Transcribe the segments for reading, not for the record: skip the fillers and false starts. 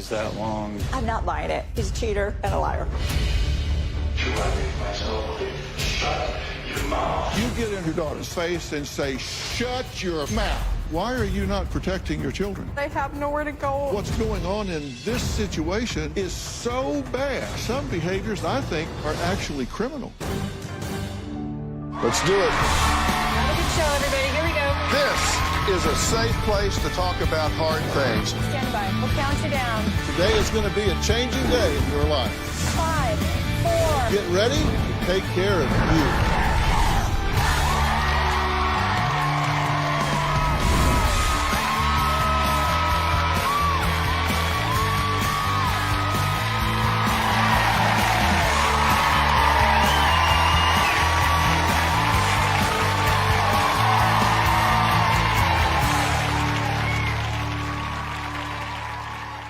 use that long. I'm not buying it. He's a cheater and a liar. You get in your daughter's face and say, shut your mouth. Why are you not protecting your children? I have nowhere to go. What's going on in this situation is so bad. Some behaviors, I think, are actually criminal. Let's do it. Have a good show, everybody. Here we go. This is a safe place to talk about hard things. Stand by. We'll count you down. Today is going to be a changing day in your life. 5, 4. Get ready to take care of you.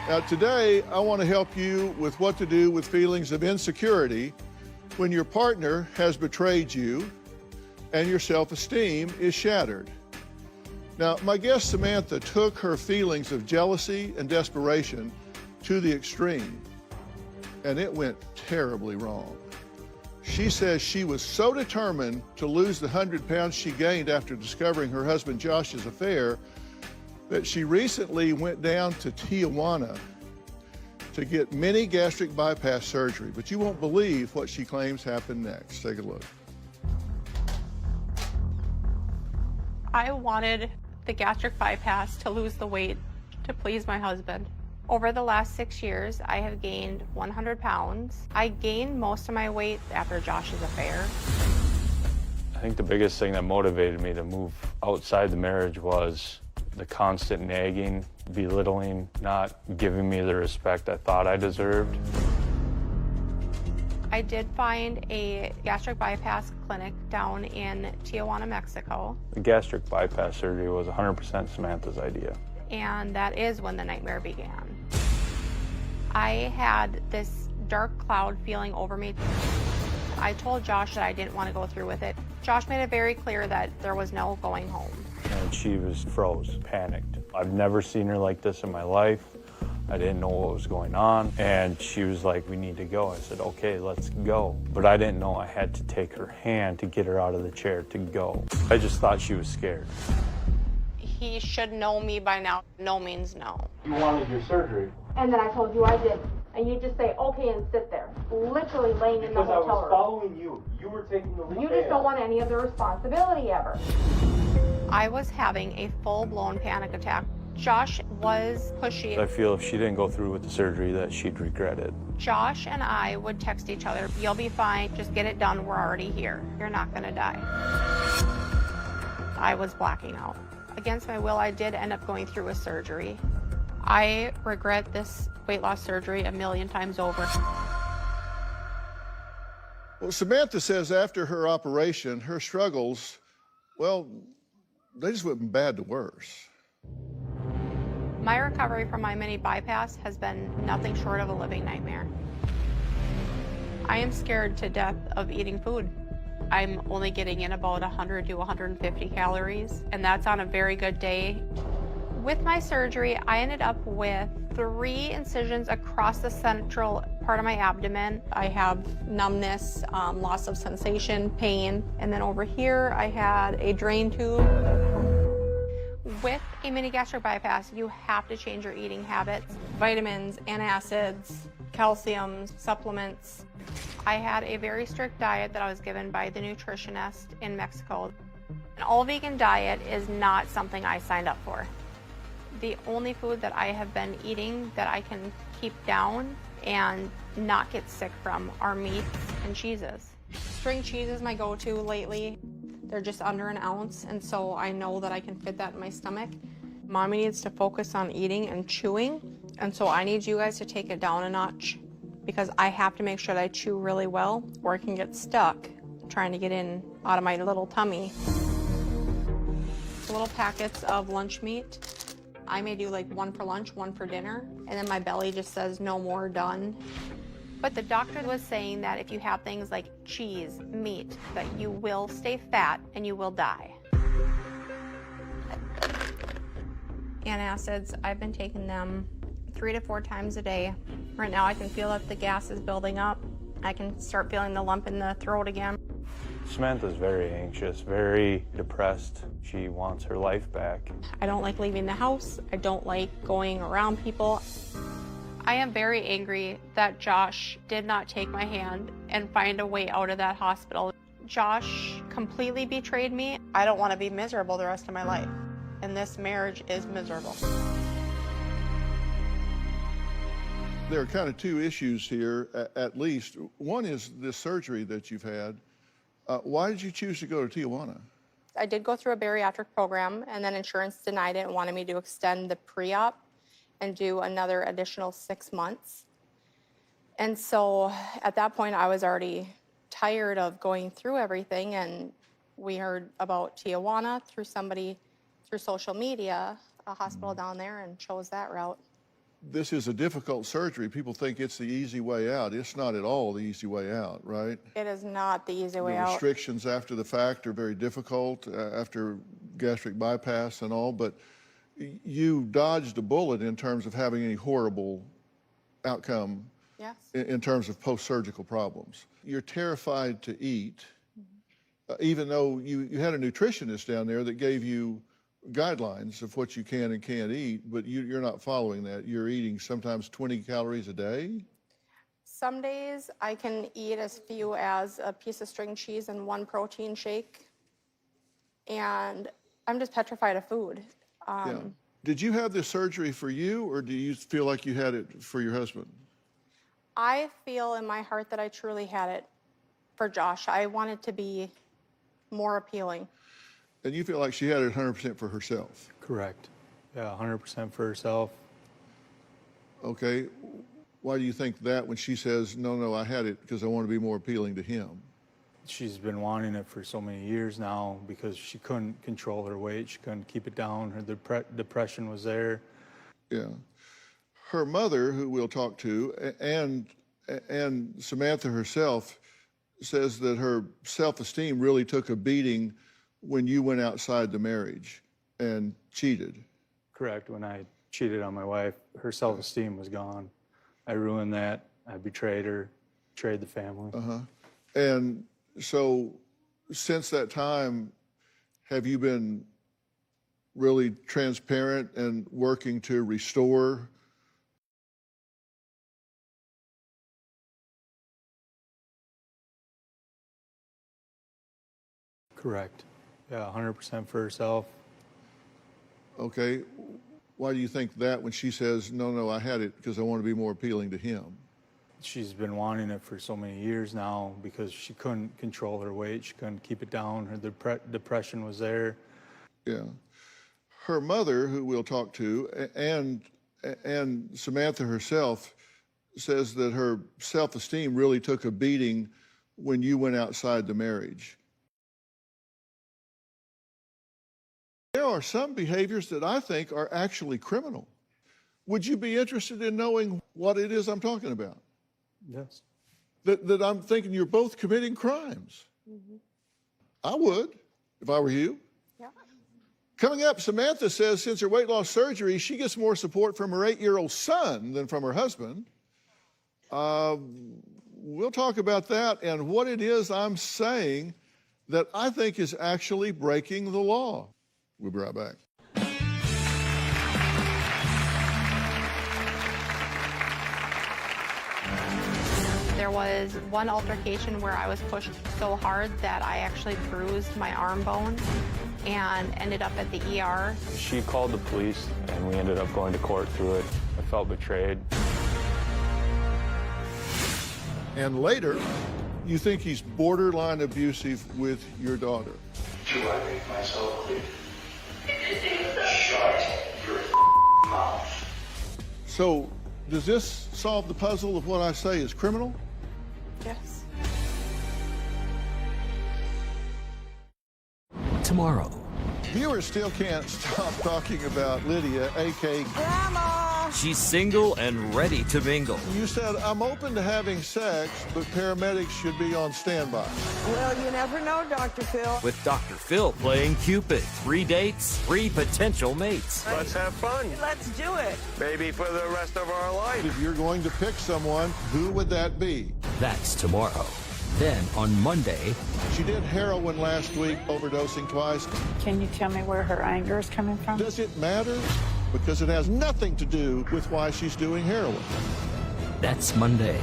Now, today, I want to help you with what to do with feelings of insecurity when your partner has betrayed you and your self-esteem is shattered. Now, my guest Samantha took her feelings of jealousy and desperation to the extreme, and it went terribly wrong. She says she was so determined to lose the 100 pounds she gained after discovering her husband Josh's affair that she recently went down to Tijuana to get mini gastric bypass surgery. But you won't believe what she claims happened next. Take a look. I wanted the gastric bypass to lose the weight to please my husband. Over the last 6 years, I have gained 100 pounds. I gained most of my weight after Josh's affair. I think the biggest thing that motivated me to move outside the marriage was the constant nagging, belittling, not giving me the respect I thought I deserved. I did find a gastric bypass clinic down in Tijuana, Mexico. The gastric bypass surgery was 100% Samantha's idea. And that is when the nightmare began. I had this dark cloud feeling over me. I told Josh that I didn't want to go through with it. Josh made it very clear that there was no going home. And she was froze, panicked. I've never seen her like this in my life. I didn't know what was going on. And she was like, we need to go. I said, okay, let's go. But I didn't know I had to take her hand to get her out of the chair to go. I just thought she was scared. He should know me by now. No means no. You wanted your surgery. And then I told you I did. And you just say, okay, and sit there. Literally laying in the hotel room. Because I was following you. You were taking the lead. You just don't want any of the responsibility ever. I was having a full-blown panic attack. Josh was pushy. I feel if she didn't go through with the surgery that she'd regret it. Josh and I would text each other, you'll be fine, just get it done, we're already here. You're not gonna die. I was blacking out. Against my will, I did end up going through a surgery. I regret this weight loss surgery a million times over. Well, Samantha says after her operation, her struggles, well, they just went from bad to worse. My recovery from my mini bypass has been nothing short of a living nightmare. I am scared to death of eating food. I'm only getting in about 100 to 150 calories, and that's on a very good day. With my surgery, I ended up with 3 incisions across the central part of my abdomen. I have numbness, loss of sensation, pain, and then over here I had a drain tube. With a mini gastric bypass, you have to change your eating habits. Vitamins, antacids, calcium, supplements. I had a very strict diet that I was given by the nutritionist in Mexico. An all-vegan diet is not something I signed up for. The only food that I have been eating that I can keep down and not get sick from are meats and cheeses. String cheese is my go-to lately. They're just under an ounce, and so I know that I can fit that in my stomach. Mommy needs to focus on eating and chewing, and so I need you guys to take it down a notch because I have to make sure that I chew really well or I can get stuck trying to get in out of my little tummy. Little packets of lunch meat. I may do like 1 for lunch, 1 for dinner, and then my belly just says no more, done. But the doctor was saying that if you have things like cheese, meat, that you will stay fat and you will die. Antacids, I've been taking them 3 to 4 times a day. Right now I can feel that the gas is building up. I can start feeling the lump in the throat again. Samantha's very anxious, very depressed. She wants her life back. I don't like leaving the house. I don't like going around people. I am very angry that Josh did not take my hand and find a way out of that hospital. Josh completely betrayed me. I don't want to be miserable the rest of my life, and this marriage is miserable. There are kind of two issues here, at least. One is this surgery that you've had. Why did you choose to go to Tijuana? I did go through a bariatric program, and then insurance denied it and wanted me to extend the pre-op and do another additional 6 months. And so at that point, I was already tired of going through everything, and we heard about Tijuana through somebody through social media, a hospital down there, and chose that route. This is a difficult surgery. People think it's the easy way out. It's not at all the easy way out, right? It is not the easy way The out. restrictions after the fact are very difficult, after gastric bypass and all, but you dodged a bullet in terms of having any horrible outcome. Yes. In terms of post-surgical problems. You're terrified to eat, even though you had a nutritionist down there that gave you guidelines of what you can and can't eat, but you're not following that. You're eating sometimes 20 calories a day? Some days I can eat as few as a piece of string cheese and 1 protein shake, and I'm just petrified of food. Yeah. Did you have this surgery for you, or do you feel like you had it for your husband? I feel in my heart that I truly had it for Josh. I wanted to be more appealing. And you feel like she had it 100% for herself? Correct. Yeah, 100% for herself. Okay. Why do you think that when she says, no, I had it because I want to be more appealing to him? She's been wanting it for so many years now because she couldn't control her weight. She couldn't keep it down. Her depression was there. Yeah. Her mother, who we'll talk to, and Samantha herself, says that her self-esteem really took a beating when you went outside the marriage and cheated. Correct. When I cheated on my wife, her self-esteem was gone. I ruined that. I betrayed her, betrayed the family. And so since that time, have you been really transparent and working to restore? Correct. Yeah, 100% for herself. Okay. Why do you think that when she says, no, I had it because I want to be more appealing to him? She's been wanting it for so many years now because she couldn't control her weight. She couldn't keep it down. Her depression was there. Yeah. Her mother, who we'll talk to, and Samantha herself, says that her self-esteem really took a beating when you went outside the marriage. There are some behaviors that I think are actually criminal. Would you be interested in knowing what it is I'm talking about? Yes. That I'm thinking you're both committing crimes. I would, if I were you. Yeah. Coming up, Samantha says since her weight loss surgery, she gets more support from her 8-year-old son than from her husband. We'll talk about that and what it is I'm saying that I think is actually breaking the law. We'll be right back. There was one altercation where I was pushed so hard that I actually bruised my arm bone and ended up at the ER. She called the police and we ended up going to court through it. I felt betrayed. And later, you think he's borderline abusive with your daughter. Do I make myself clear? Shut your mouth. So, does this solve the puzzle of what I say is criminal? Yes. Tomorrow. Viewers still can't stop talking about Lydia, a.k.a. Grandma! She's single and ready to mingle. You said, I'm open to having sex, but paramedics should be on standby. Well, you never know, Dr. Phil. With Dr. Phil playing Cupid. 3 dates, 3 potential mates. Let's have fun. Let's do it. Maybe for the rest of our life. If you're going to pick someone, who would that be? That's tomorrow. Then on Monday, She did heroin last week, overdosing twice. Can you tell me where her anger is coming from? Does it matter? Because it has nothing to do with why she's doing heroin. that's Monday.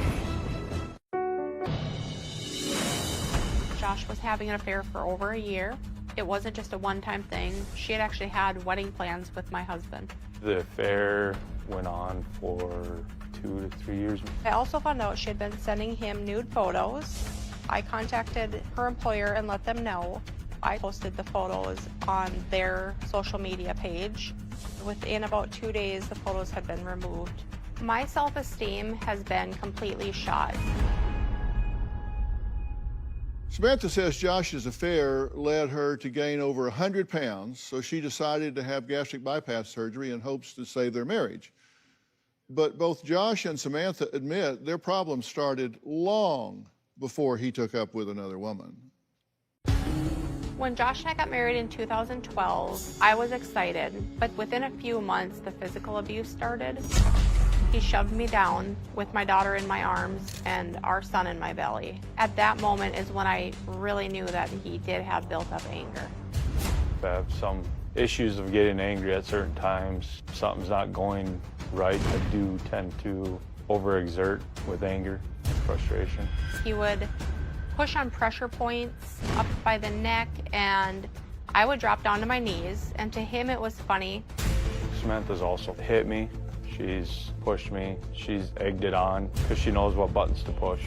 Josh was having an affair for over a year. It wasn't just a one-time thing. She had actually had wedding plans with my husband. The affair went on for 2 to 3 years. I also found out she had been sending him nude photos. I contacted her employer and let them know. I posted the photos on their social media page. Within about 2 days, the photos had been removed. My self-esteem has been completely shot. Samantha says Josh's affair led her to gain over 100 pounds, so she decided to have gastric bypass surgery in hopes to save their marriage. But both Josh and Samantha admit their problems started long before he took up with another woman. When Josh and I got married in 2012, I was excited, but within a few months, the physical abuse started. He shoved me down with my daughter in my arms and our son in my belly. At that moment is when I really knew that he did have built up anger. I have some issues of getting angry at certain times. Something's not going right. I do tend to overexert with anger and frustration. He would push on pressure points up by the neck, and I would drop down to my knees, and to him it was funny. Samantha's also hit me. She's pushed me. She's egged it on because she knows what buttons to push.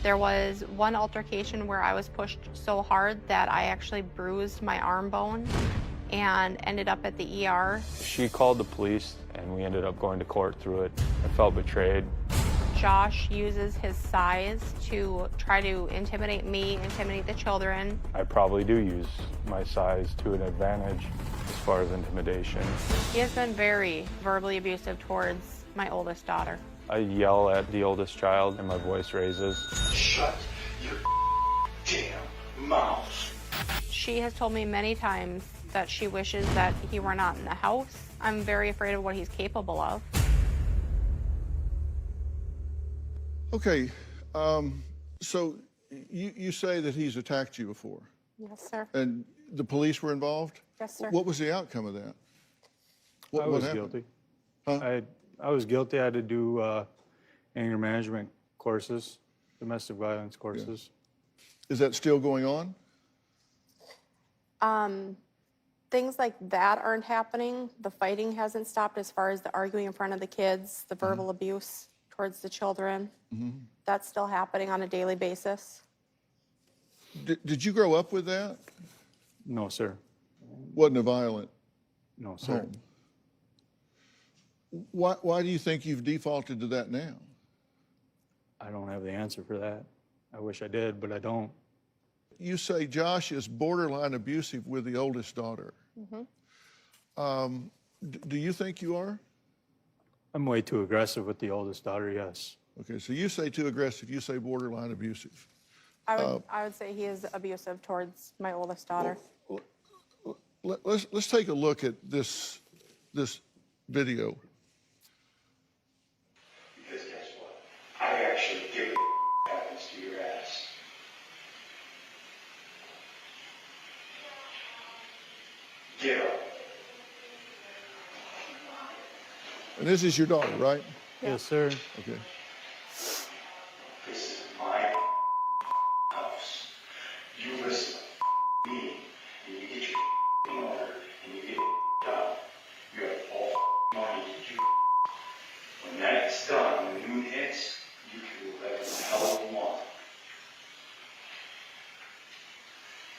There was one altercation where I was pushed so hard that I actually bruised my arm bone and ended up at the ER. She called the police and we ended up going to court through it. I felt betrayed. Josh uses his size to try to intimidate me, intimidate the children. I probably do use my size to an advantage as far as intimidation. He has been very verbally abusive towards my oldest daughter. I yell at the oldest child and my voice raises. Shut your damn mouth. She has told me many times that she wishes that he were not in the house. I'm very afraid of what he's capable of. Okay, so you say that he's attacked you before, Yes, sir. and the police were involved? Yes, sir. What was the outcome of that? I was happened? guilty. Huh? I was guilty. I had to do anger management courses, domestic violence courses. Is that still going on? Things like that aren't happening. The fighting hasn't stopped as far as the arguing in front of the kids, the verbal abuse towards the children. That's still happening on a daily basis. Did you grow up with that? No, sir. Wasn't a violent No, sir. home? Why do you think you've defaulted to that now? I don't have the answer for that. I wish I did, but I don't. You say Josh is borderline abusive with the oldest daughter. Do you think you are? I'm way too aggressive with the oldest daughter, yes. Okay, so you say too aggressive, you say borderline abusive. I would say he is abusive towards my oldest daughter. Let's take a look at this video. Because guess what? I actually give a what happens to your ass. Get up. And this is your daughter, right? Yes, sir. Okay. This is my house. You listen to me, and you get your in order, and you get done. You have all money to do. When that's done, when noon hits, you can do whatever the hell you want.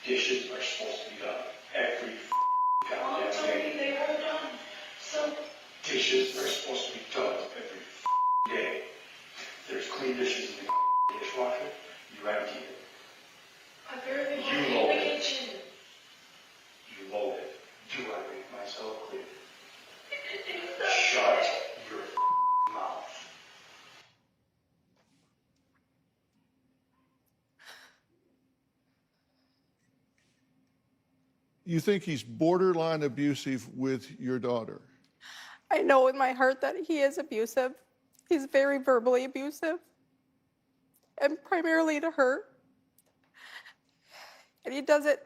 Dishes are supposed to be done every goddamn day. They are done. So dishes are supposed to be done every day. There's clean dishes in the dishwasher. You empty it. I barely want to You in load the it. kitchen. You load it. Do I make myself clear? Shut You think he's borderline abusive with your daughter? I know in my heart that he is abusive. He's very verbally abusive, and primarily to her. And he does it,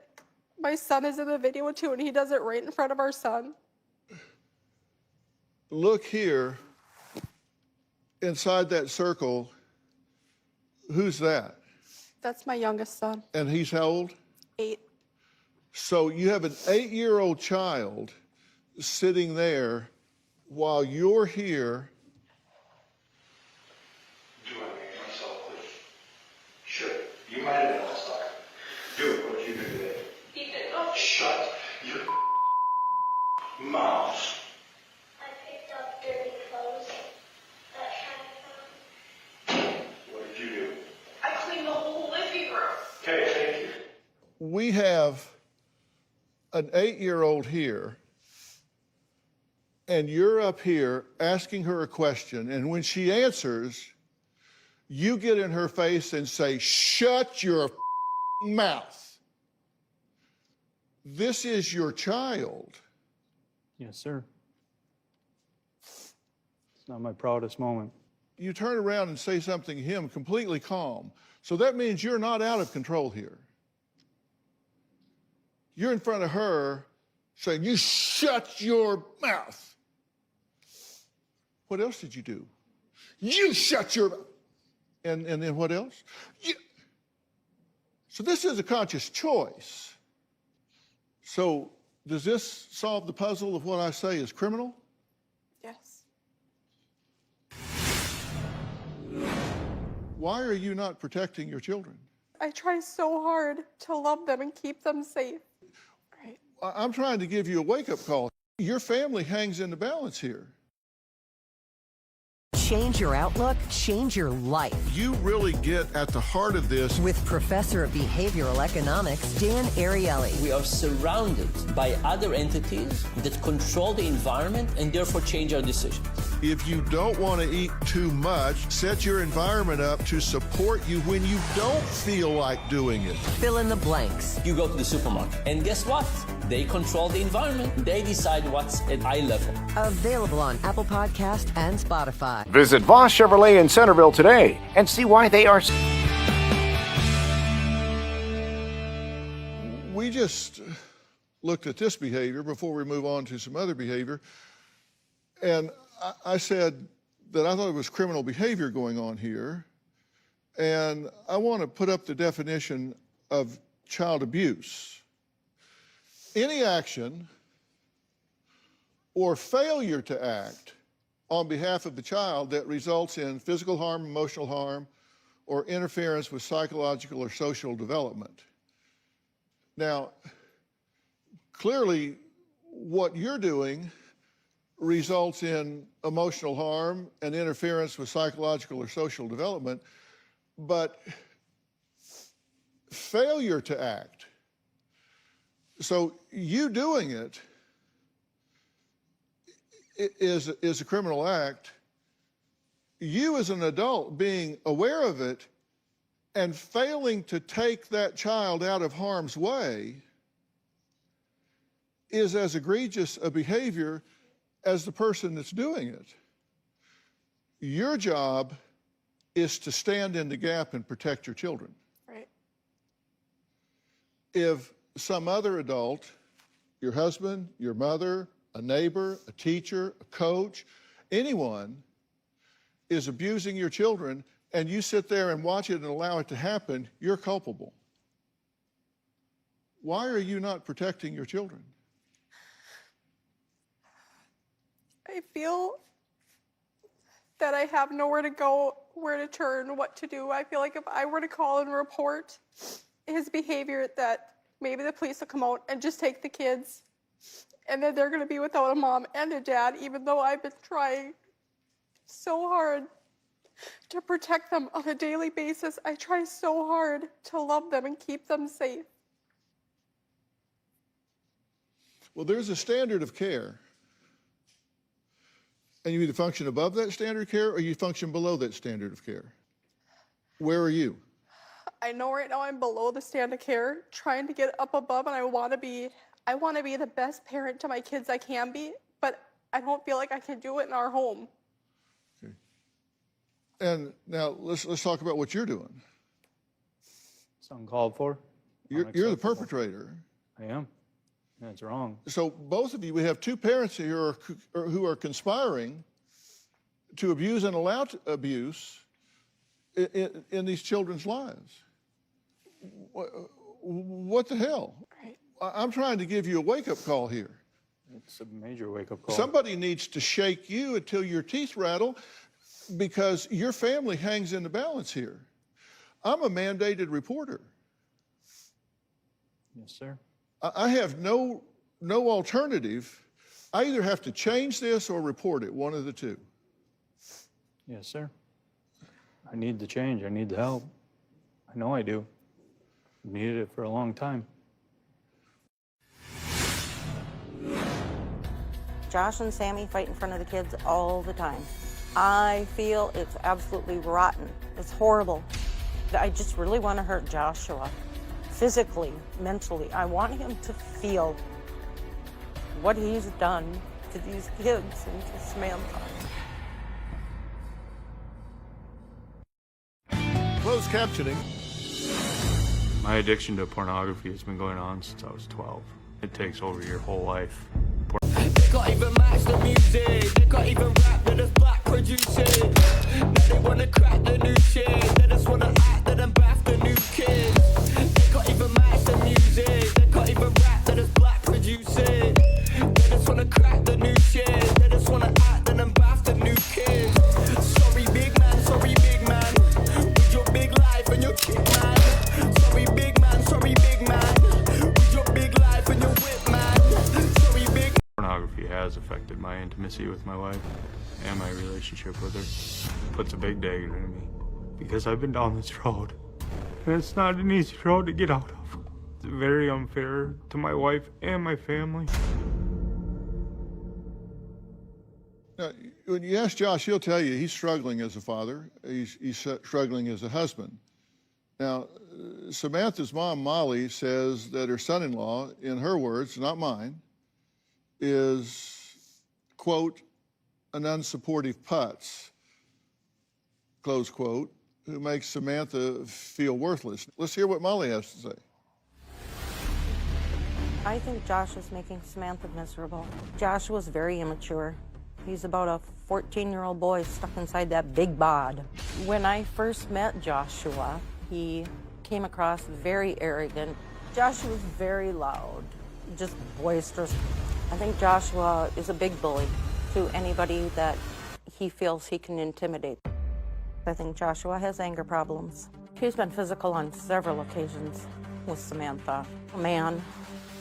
my son is in the video too, and he does it right in front of our son. Look here, inside that circle, who's that? That's my youngest son. And he's how old? 8. So you have an 8-year-old child sitting there while you're here. Do I make myself clear? Sure. You might have been last time. Do it. What you do today? He did not. Shut your mouth. I picked up dirty clothes that Shiny found. What did you do? I cleaned the whole living room. Okay, thank you. We have an 8-year-old here, and you're up here asking her a question, and when she answers, you get in her face and say, shut your mouth. This is your child. Yes, sir. It's not my proudest moment. You turn around and say something to him completely calm. So that means you're not out of control here. You're in front of her saying, you shut your mouth. What else did you do? You shut your mouth. And then what else? So this is a conscious choice. So does this solve the puzzle of what I say is criminal? Yes. Why are you not protecting your children? I try so hard to love them and keep them safe. Right. I'm trying to give you a wake-up call. Your family hangs in the balance here. Change your outlook, change your life. You really get at the heart of this. With Professor of Behavioral Economics, Dan Ariely. We are surrounded by other entities that control the environment and therefore change our decisions. If you don't want to eat too much, set your environment up to support you when you don't feel like doing it. Fill in the blanks. You go to the supermarket, and guess what? They control the environment. They decide what's at eye level. Available on Apple Podcast and Spotify. Visit Voss Chevrolet in Centerville today and see why they are. We just looked at this behavior before we move on to some other behavior. And I said that I thought it was criminal behavior going on here. And I want to put up the definition of child abuse. Any action or failure to act on behalf of the child that results in physical harm, emotional harm, or interference with psychological or social development. Now, clearly, what you're doing results in emotional harm and interference with psychological or social development, but failure to act, so you doing it is a criminal act. You as an adult being aware of it and failing to take that child out of harm's way is as egregious a behavior as the person that's doing it. Your job is to stand in the gap and protect your children. Right. If some other adult, your husband, your mother, a neighbor, a teacher, a coach, anyone is abusing your children and you sit there and watch it and allow it to happen, you're culpable. Why are you not protecting your children? I feel that I have nowhere to go, where to turn, what to do. I feel like if I were to call and report his behavior, that maybe the police will come out and just take the kids, and then they're going to be without a mom and a dad, even though I've been trying so hard to protect them on a daily basis. I try so hard to love them and keep them safe. Well, there's a standard of care. And you either function above that standard of care or you function below that standard of care. Where are you? I know right now I'm below the standard of care, trying to get up above, and I want to be I want to be the best parent to my kids I can be, but I don't feel like I can do it in our home. Okay. And now let's talk about what you're doing. It's uncalled for. You're the perpetrator. I am. That's wrong. So both of you, we have two parents here who are conspiring to abuse and allow abuse in these children's lives. What the hell? Right. I'm trying to give you a wake-up call here. It's a major wake-up call. Somebody needs to shake you until your teeth rattle, because your family hangs in the balance here. I'm a mandated reporter. Yes, sir. I have no alternative. I either have to change this or report it, one of the two. Yes, sir. I need the change. I need the help. I know I do. I've needed it for a long time. Josh and Sammy fight in front of the kids all the time. I feel it's absolutely rotten. It's horrible. I just really want to hurt Joshua. Physically, mentally. I want him to feel what he's done to these kids and to Samantha. Closed captioning. My addiction to pornography has been going on since I was 12. It takes over your whole life. They can't even match the music. They can't even rap with us black producing. Now they wanna crack the new shit. They just wanna act that I'm bath the new kids. They can't even match the music. They can't even rap that us black producing. They just wanna crack the new shit. They just wanna act that I'm bath the new kids. Sorry big man, sorry big man. With your big life and your kick man. Sorry big man, sorry big man. With your big life and your whip man. Sorry big. Pornography has affected my intimacy with my wife and my relationship with her. Puts a big dagger into me because I've been down this road, and it's not an easy road to get out of. It's very unfair to my wife and my family. Now, when you ask Josh, he'll tell you he's struggling as a father. He's struggling as a husband. Now, Samantha's mom, Molly, says that her son-in-law, in her words, not mine, is, quote, an unsupportive putz, close quote, who makes Samantha feel worthless. Let's hear what Molly has to say. I think Josh is making Samantha miserable. Josh was very immature. He's about a 14-year-old boy stuck inside that big bhad. When I first met Joshua, he came across very arrogant. Joshua was very loud, just boisterous. I think Joshua is a big bully to anybody that he feels he can intimidate. I think Joshua has anger problems. He's been physical on several occasions with Samantha. A man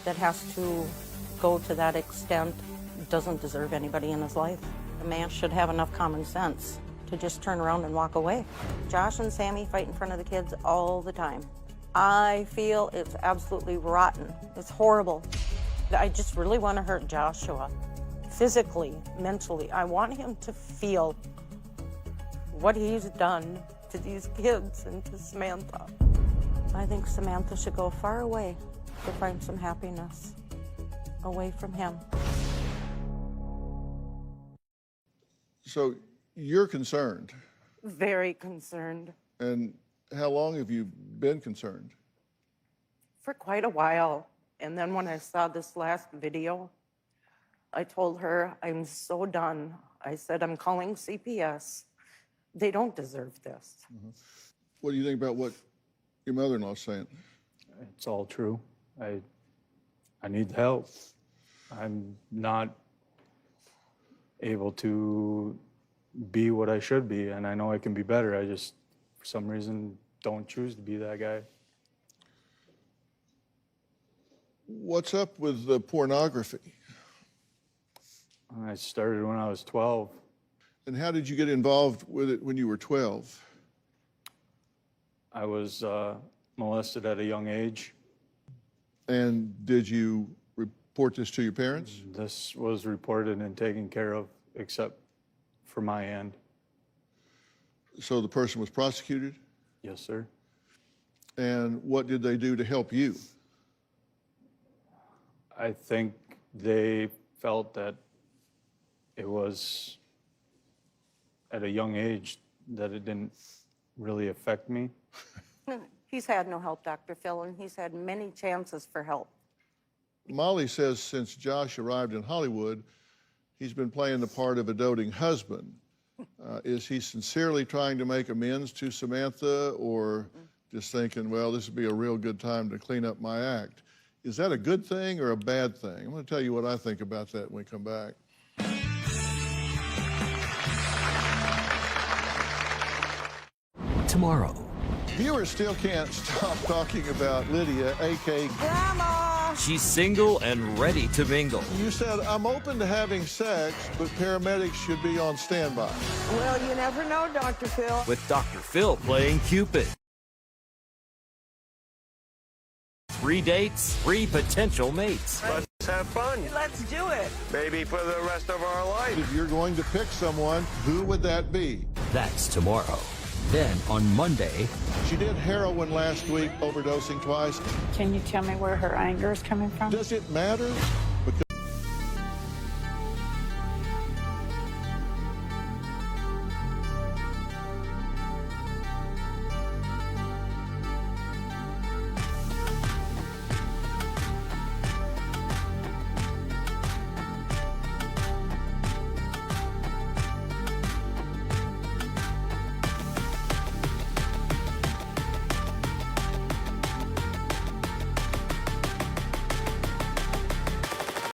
that has to go to that extent doesn't deserve anybody in his life. A man should have enough common sense to just turn around and walk away. Josh and Sammy fight in front of the kids all the time. I feel it's absolutely rotten. It's horrible. I just really want to hurt Joshua. Physically, mentally. I want him to feel what he's done to these kids and to Samantha. I think Samantha should go far away to find some happiness away from him. So you're concerned. Very concerned. And how long have you been concerned? For quite a while. And then when I saw this last video, I told her, I'm so done. I said, I'm calling CPS. They don't deserve this. Mm-hmm. What do you think about what your mother-in-law's saying? It's all true. I need help. I'm not able to be what I should be, and I know I can be better. I just, for some reason, don't choose to be that guy. What's up with the pornography? I started when I was 12. And how did you get involved with it when you were 12? I was molested at a young age. And did you report this to your parents? This was reported and taken care of, except for my end. So the person was prosecuted? Yes, sir. And what did they do to help you? I think they felt that it was at a young age that it didn't really affect me. He's had no help, Dr. Phil, and he's had many chances for help. Molly says since Josh arrived in Hollywood, he's been playing the part of a doting husband. Is he sincerely trying to make amends to Samantha, or just thinking, well, this would be a real good time to clean up my act? Is that a good thing or a bad thing? I'm going to tell you what I think about that when we come back. Tomorrow. Viewers still can't stop talking about Lydia, a.k.a. Grandma! She's single and ready to mingle. You said, I'm open to having sex, but paramedics should be on standby. Well, you never know, Dr. Phil. With Dr. Phil playing Cupid. 3 dates, 3 potential mates. Let's have fun. Let's do it. Maybe for the rest of our life. If you're going to pick someone, who would that be? That's tomorrow. Then on Monday, She did heroin last week, overdosing twice. Can you tell me where her anger is coming from? Does it matter?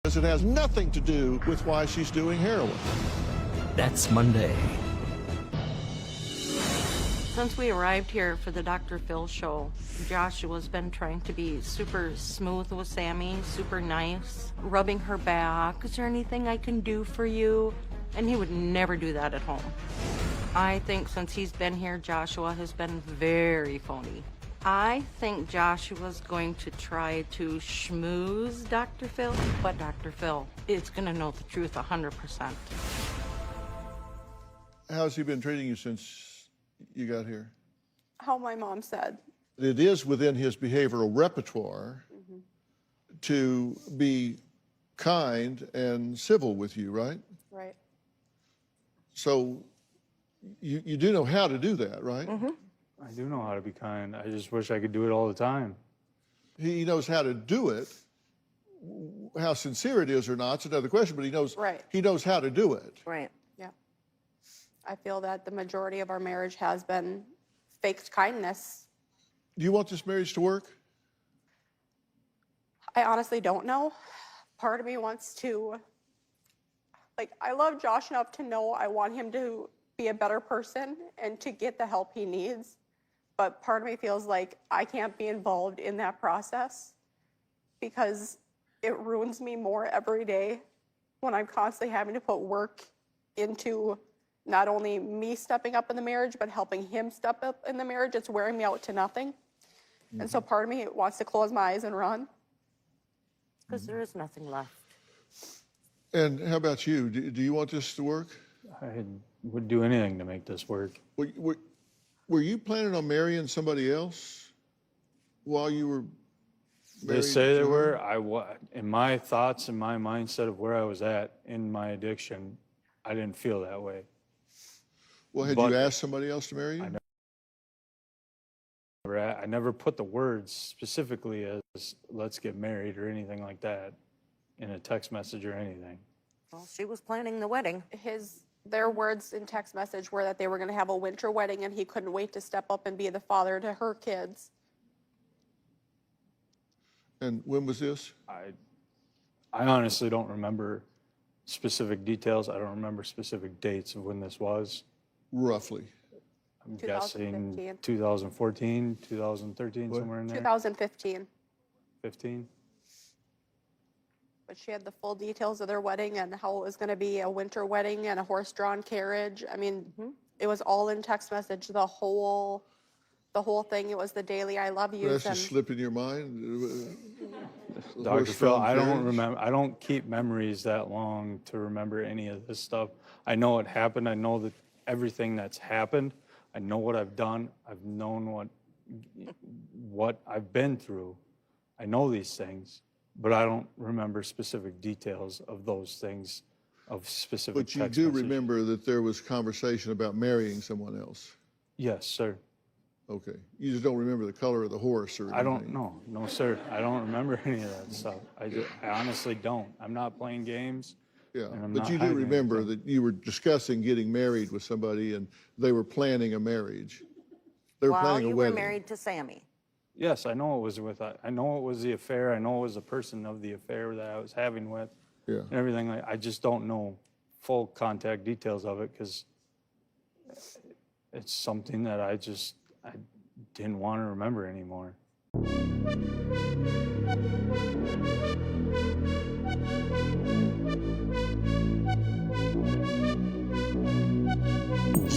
Because it has nothing to do with why she's doing heroin. that's Monday. Since we arrived here for the Dr. Phil show, Joshua's been trying to be super smooth with Sammy, super nice, rubbing her back. Is there anything I can do for you? And he would never do that at home. I think since he's been here, Joshua has been very phony. I think Joshua's going to try to schmooze Dr. Phil, but Dr. Phil is going to know the truth 100%. How's he been treating you since you got here? How my mom said. It is within his behavioral repertoire to be kind and civil with you, right? Right. So you do know how to do that, right? I do know how to be kind. I just wish I could do it all the time. He knows how to do it. How sincere it is or not, it's another question, but he knows, Right. he knows how to do it. Right. Yeah. I feel that the majority of our marriage has been faked kindness. Do you want this marriage to work? I honestly don't know. Part of me wants to, like, I love Josh enough to know I want him to be a better person and to get the help he needs. But part of me feels like I can't be involved in that process because it ruins me more every day when I'm constantly having to put work into not only me stepping up in the marriage, but helping him step up in the marriage. It's wearing me out to nothing. And so part of me wants to close my eyes and run. Because there is nothing left. And how about you? Do you want this to work? I would do anything to make this work. Were you planning on marrying somebody else while you were married? They say they to were. her? In my thoughts and my mindset of where I was at in my addiction, I didn't feel that way. Well, had you asked somebody else to marry you? I never put the words specifically as let's get married or anything like that in a text message or anything. Well, she was planning the wedding. Their words in text message were that they were going to have a winter wedding and he couldn't wait to step up and be the father to her kids. And when was this? I honestly don't remember specific details. I don't remember specific dates of when this was. Roughly. I'm guessing 2014, 2013, somewhere in there. 2015. 15? But she had the full details of their wedding and how it was going to be a winter wedding and a horse-drawn carriage. I mean, it was all in text message, the whole thing. It was the daily I love you. That's just slip in your mind? Dr. Phil, I don't remember. I don't keep memories that long to remember any of this stuff. I know it happened. I know that everything that's happened. I know what I've done. I've known what I've been through. I know these things. but I don't remember specific details of those things, of specific But you text do messages. remember that there was conversation about marrying someone else? Yes, sir. Okay. You just don't remember the color of the horse or anything? I don't know. No, sir. I don't remember any of that stuff. I honestly don't. I'm not playing games. Yeah, and I'm but not you do hiding remember anything. that you were discussing getting married with somebody and they were planning a marriage. They were While planning a you were wedding. married to Sammy. Yes, I know it was I know it was the affair. I know it was the person of the affair that I was having with. Yeah. And everything. I just don't know full contact details of it because it's something that I didn't want to remember anymore.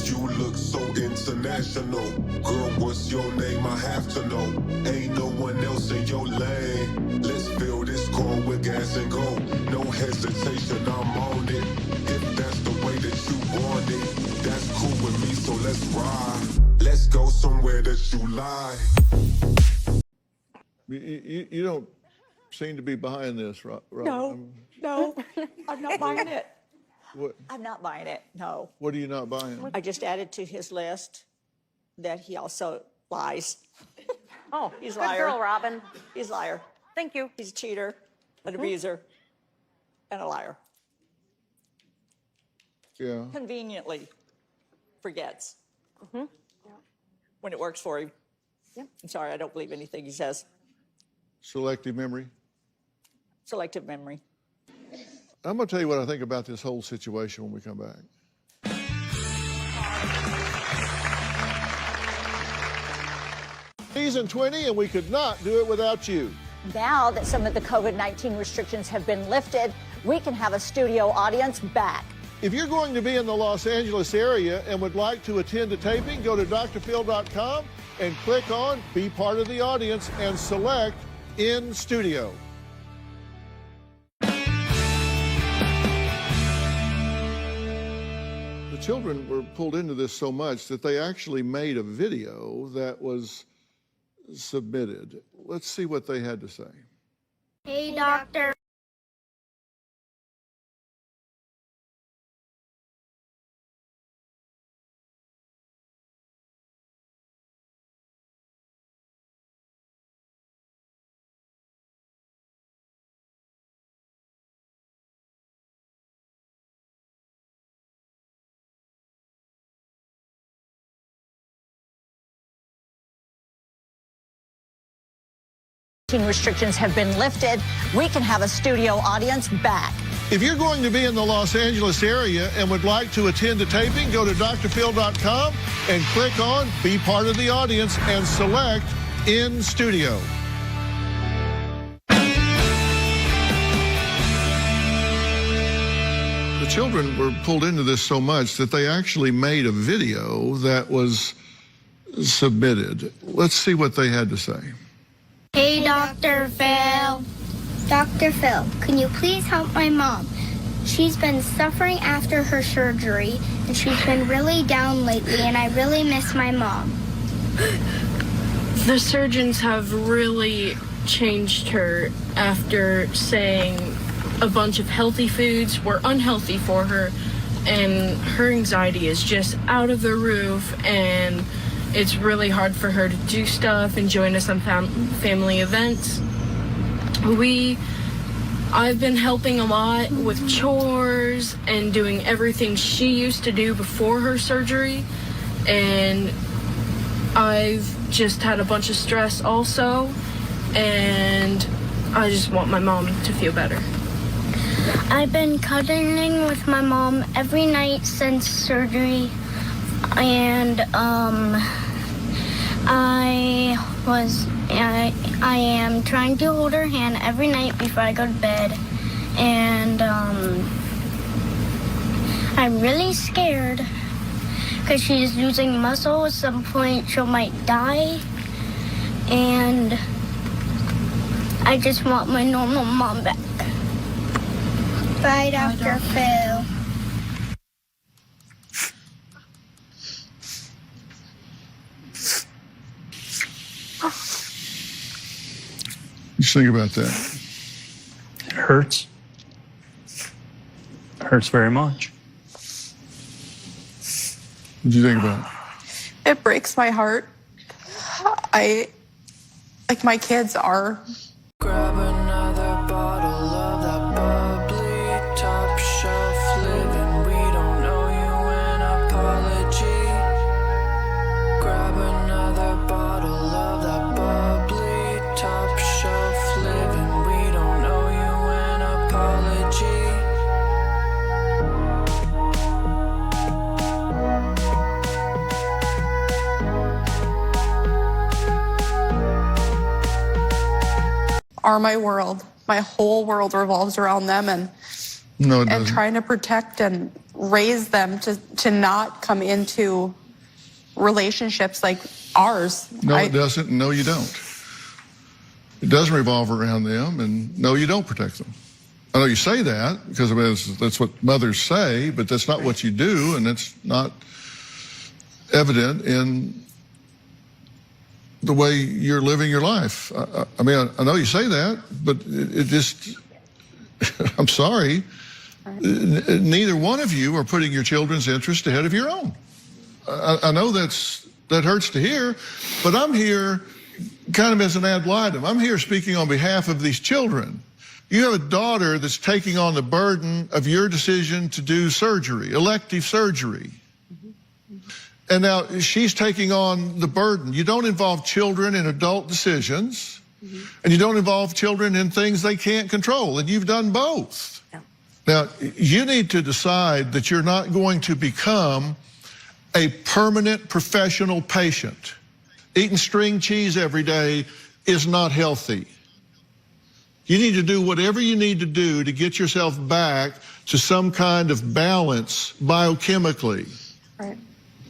You look so international. Girl, what's your name? I have to know. Ain't no one else in your lane. Let's fill this car with gas and go. No hesitation, I'm on it. If that's the way that you want it, that's cool with me, so let's ride. Let's go somewhere that you lie. You don't seem to be behind this, Rob. No, I'm not buying it. What, I'm not buying it, no. what are you not buying? I just added to his list that he also lies. Oh, He's a good liar. girl, Robin. He's a liar. Thank you. He's a cheater, an abuser, and a liar. Yeah. Conveniently forgets when it works for him. Yep. I'm sorry, I don't believe anything he says. Selective memory. Selective memory. I'm going to tell you what I think about this whole situation when we come back. Season 20, and we could not do it without you. Now that some of the COVID-19 restrictions have been lifted, we can have a studio audience back. If you're going to be in the Los Angeles area and would like to attend a taping, go to drphil.com and click on Be Part of the Audience and select In Studio. The children were pulled into this so much that they actually made a video that was submitted. Let's see what they had to say. Hey, doctor. Restrictions have been lifted. We can have a studio audience back. If you're going to be in the Los Angeles area and would like to attend a taping, go to drphil.com and click on Be Part of the Audience and select In Studio. The children were pulled into this so much that they actually made a video that was submitted. Let's see what they had to say. Hey, Dr. Phil. Dr. Phil, can you please help my mom? She's been suffering after her surgery, and she's been really down lately, and I really miss my mom. The surgeons have really changed her after saying a bunch of healthy foods were unhealthy for her, and her anxiety is just out of the roof, and it's really hard for her to do stuff and join us on family events. I've been helping a lot with chores and doing everything she used to do before her surgery, and I've just had a bunch of stress also, and I just want my mom to feel better. I've been cuddling with my mom every night since surgery, and I am trying to hold her hand every night before I go to bed, and I'm really scared because she's losing muscle. At some point she might die, and I just want my normal mom back. Bye, Dr. Phil. Just think about that. hurts. It hurts very much. What do you think about it? It breaks my heart. Like my kids are. Grab another bottle of that bubbly, top shelf living. We don't owe you an apology. Grab another bottle of that bubbly, top shelf living. We don't owe you an apology. Are my world. My whole world revolves around them, and No, it and doesn't. trying to protect and raise them to not come into relationships like ours. No, it doesn't. No, you don't. It doesn't revolve around them, and no, you don't protect them. I know you say that because I mean, that's what mothers say, but that's not what you do, and it's not evident in the way you're living your life. I mean, I know you say that, but it just, I'm sorry, neither one of you are putting your children's interest ahead of your own. I know that hurts to hear, but I'm here kind of as an ad litem. I'm here speaking on behalf of these children. You have a daughter that's taking on the burden of your decision to do surgery, elective surgery. And now she's taking on the burden. You don't involve children in adult decisions, and you don't involve children in things they can't control, and you've done both. Yeah. Now, you need to decide that you're not going to become a permanent professional patient. Eating string cheese every day is not healthy. You need to do whatever you need to do to get yourself back to some kind of balance biochemically. Right.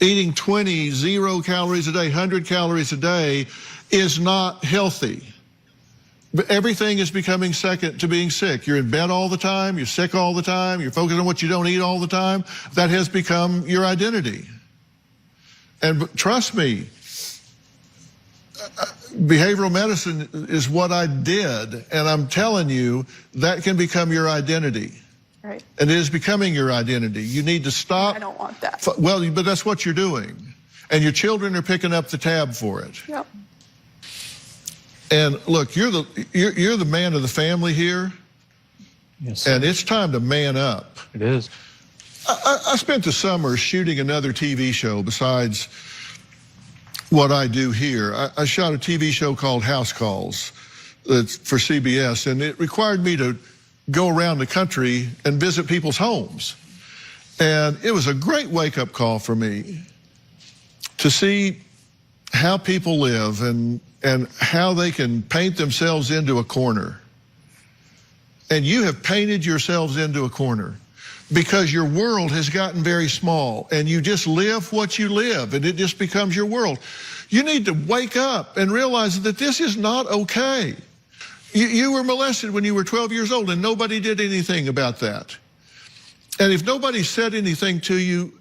Eating 0 calories a day, 100 calories a day is not healthy. But everything is becoming second to being sick. You're in bed all the time, you're sick all the time, you're focused on what you don't eat all the time. That has become your identity. And trust me, behavioral medicine is what I did, and I'm telling you, that can become your identity. Right. And it is becoming your identity. You need to stop. I don't want that. Well, but that's what you're doing. And your children are picking up the tab for it. Yep. And look, you're the man of the family here. Yes, sir. And it's time to man up. It is. I spent the summer shooting another TV show besides what I do here. I shot a TV show called House Calls for CBS, and it required me to go around the country and visit people's homes. And it was a great wake-up call for me to see how people live and how they can paint themselves into a corner. And you have painted yourselves into a corner because your world has gotten very small, and you just live what you live, and it just becomes your world. You need to wake up and realize that this is not okay. You were molested when you were 12 years old, and nobody did anything about that. And if nobody said anything to you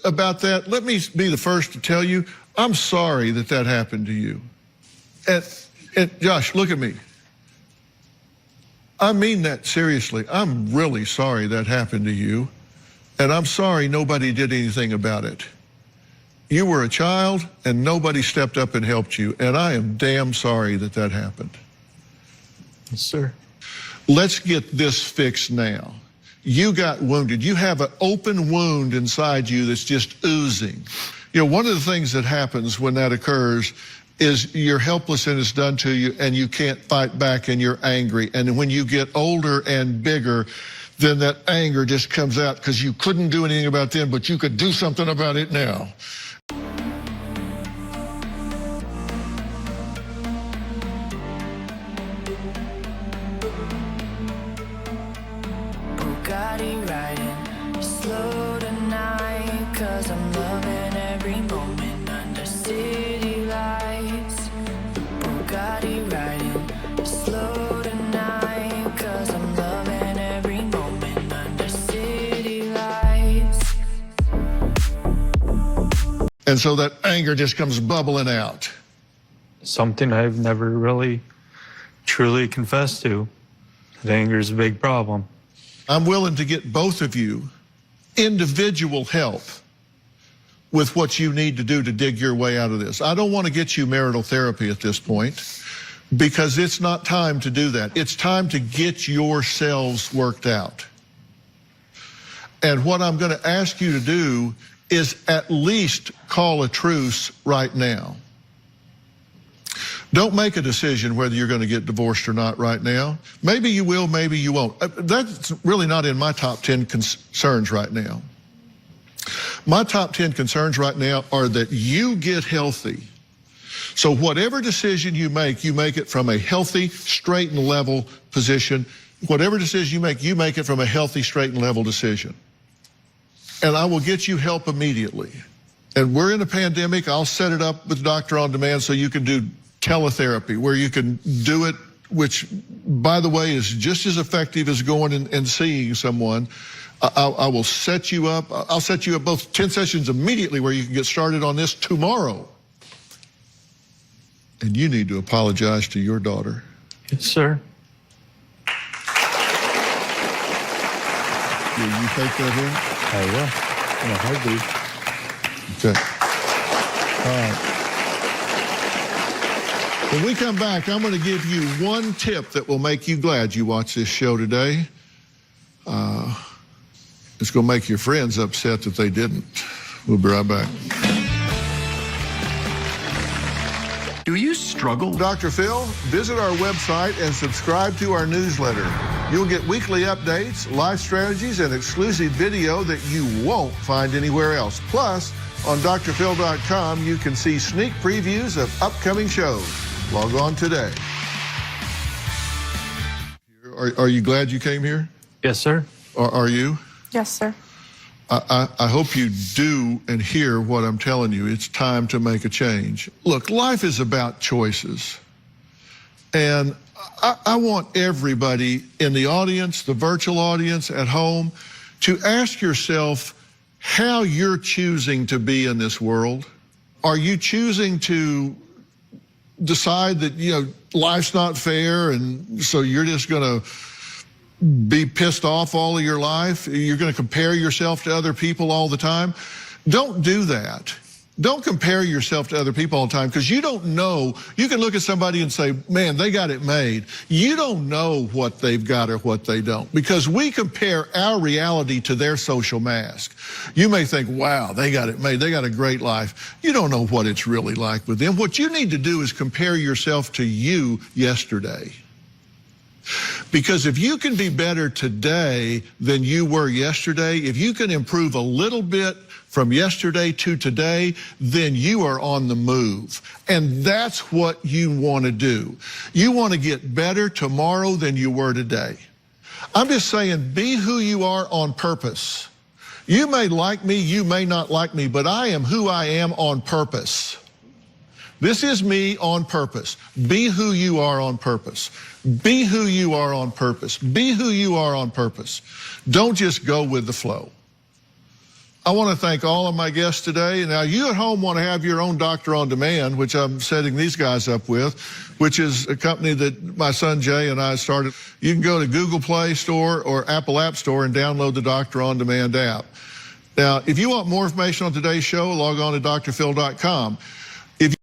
about that, let me be the first to tell you, I'm sorry that that happened to you. And Josh, look at me. I mean that seriously. I'm really sorry that happened to you, and I'm sorry nobody did anything about it. You were a child, and nobody stepped up and helped you, and I am damn sorry that that happened. Yes, sir. Let's get this fixed now. You got wounded. You have an open wound inside you that's just oozing. You know, one of the things that happens when that occurs is you're helpless and it's done to you, and you can't fight back, and you're angry. And when you get older and bigger, then that anger just comes out because you couldn't do anything about it then, but you could do something about it now. Bugatti riding slow tonight, 'cause I'm loving every moment under city lights. Bugatti riding slow tonight, 'cause I'm loving every moment under city lights. And so that anger just comes bubbling out. Something I've never really truly confessed to. Anger is a big problem. I'm willing to get both of you individual help with what you need to do to dig your way out of this. I don't want to get you marital therapy at this point because it's not time to do that. It's time to get yourselves worked out. And what I'm going to ask you to do is at least call a truce right now. Don't make a decision whether you're going to get divorced or not right now. Maybe you will, maybe you won't. That's really not in my top 10 concerns right now. My top 10 concerns right now are that you get healthy. So whatever decision you make it from a healthy, straight and level position. Whatever decision you make it from a healthy, straight and level decision. And I will get you help immediately. And we're in a pandemic. I'll set it up with Doctor on Demand so you can do teletherapy, where you can do it, which, by the way, is just as effective as going and seeing someone. I will set you up. I'll set you up both 10 sessions immediately where you can get started on this tomorrow. And you need to apologize to your daughter. Yes, sir. Will you take that in? I will. In a heartbeat. Okay. All right. When we come back, I'm going to give you one tip that will make you glad you watched this show today. It's going to make your friends upset that they didn't. We'll be right back. Do you struggle? Dr. Phil, visit our website and subscribe to our newsletter. You'll get weekly updates, life strategies, and exclusive video that you won't find anywhere else. Plus, on drphil.com, you can see sneak previews of upcoming shows. Log on today. Are you glad you came here? Yes, sir. Are you? Yes, sir. I hope you do and hear what I'm telling you. It's time to make a change. Look, life is about choices. And I want everybody in the audience, the virtual audience at home, to ask yourself how you're choosing to be in this world. Are you choosing to decide that, life's not fair and so you're just going to be pissed off all of your life? You're going to compare yourself to other people all the time? Don't do that. Don't compare yourself to other people all the time, because you don't know. You can look at somebody and say, man, they got it made. You don't know what they've got or what they don't, because we compare our reality to their social mask. You may think, wow, they got it made. They got a great life. You don't know what it's really like with them. What you need to do is compare yourself to you yesterday. Because if you can be better today than you were yesterday, if you can improve a little bit from yesterday to today, then you are on the move. And that's what you want to do. You want to get better tomorrow than you were today. I'm just saying, be who you are on purpose. You may like me, you may not like me, but I am who I am on purpose. This is me on purpose. Be who you are on purpose. Be who you are on purpose. Be who you are on purpose. Don't just go with the flow. I want to thank all of my guests today. Now, you at home want to have your own Doctor on Demand, which I'm setting these guys up with, which is a company that my son Jay and I started. You can go to Google Play Store or Apple App Store and download the Doctor on Demand app. Now, if you want more information on today's show, log on to drphil.com.